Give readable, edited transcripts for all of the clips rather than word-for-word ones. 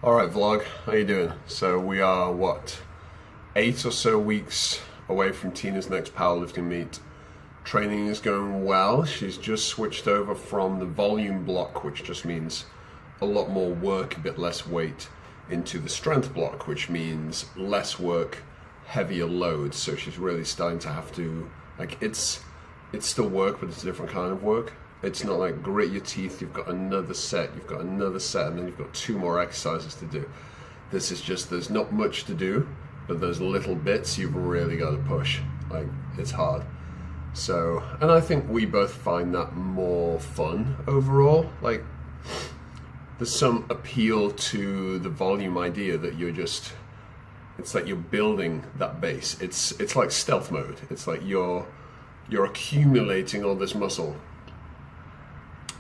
Alright vlog, how you doing? So we are, what, 8 or so weeks away from Tina's next powerlifting meet. Training is going well. She's just switched over from the volume block, which just means a lot more work, a bit less weight, into the strength block, which means less work, heavier loads. So she's really starting to have to, like, it's still work, but it's a different kind of work. It's not like grit your teeth, you've got another set, and then you've got 2 more exercises to do. This is just, there's not much to do, but those little bits you've really got to push. Like, it's hard. So, and I think we both find that more fun overall. Like, there's some appeal to the volume idea that you're just, it's like you're building that base. It's like stealth mode. It's like you're accumulating all this muscle.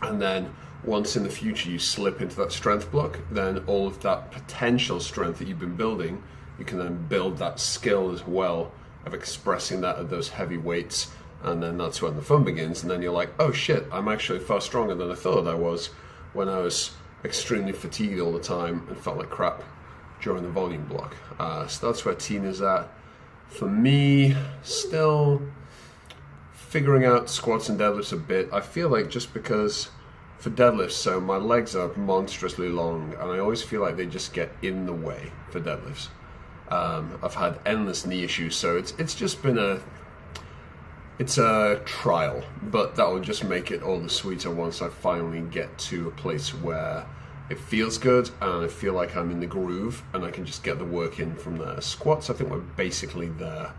And then once in the future you slip into that strength block, then all of that potential strength that you've been building, you can then build that skill as well of expressing that at those heavy weights. And then that's when the fun begins. And then you're like, oh shit, I'm actually far stronger than I thought I was when I was extremely fatigued all the time and felt like crap during the volume block. So that's where Tina's at. For me, still figuring out squats and deadlifts a bit. I feel like just because for deadlifts, so my legs are monstrously long and I always feel like they just get in the way for deadlifts. I've had endless knee issues, so it's just been a trial, but that will just make it all the sweeter once I finally get to a place where it feels good and I feel like I'm in the groove and I can just get the work in from there. Squats, I think we're basically there.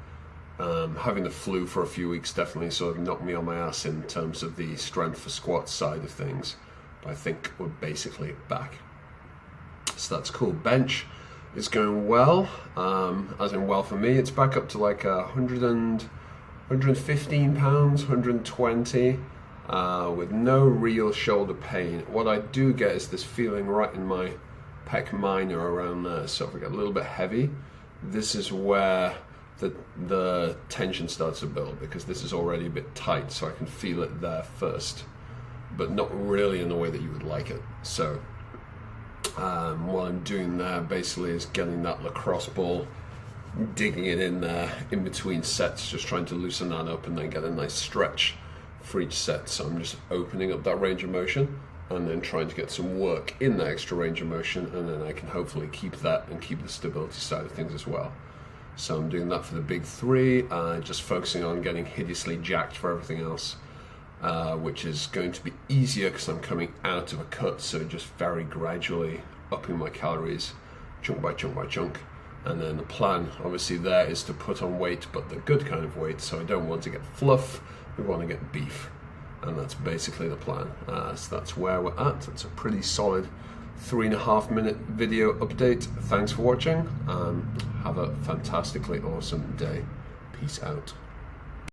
Having the flu for a few weeks definitely sort of knocked me on my ass in terms of the strength for squats side of things. But I think we're basically back. So that's cool. Bench is going well, as in well for me. It's back up to like 115 pounds, 120, with no real shoulder pain. What I do get is this feeling right in my pec minor around there. So if I get a little bit heavy, this is where the tension starts to build, because this is already a bit tight, so I can feel it there first, but not really in the way that you would like it. So what I'm doing there basically is getting that lacrosse ball, digging it in there in between sets, just trying to loosen that up and then get a nice stretch for each set. So I'm just opening up that range of motion and then trying to get some work in that extra range of motion, and then I can hopefully keep that and keep the stability side of things as well. So I'm doing that for the big 3, just focusing on getting hideously jacked for everything else, which is going to be easier because I'm coming out of a cut, so just very gradually upping my calories, chunk by chunk by chunk. And then the plan, obviously, there is to put on weight, but the good kind of weight, so I don't want to get fluff, we want to get beef. And that's basically the plan. So that's where we're at. It's a pretty solid 3.5-minute video update. Thanks for watching. Have a fantastically awesome day. Peace out.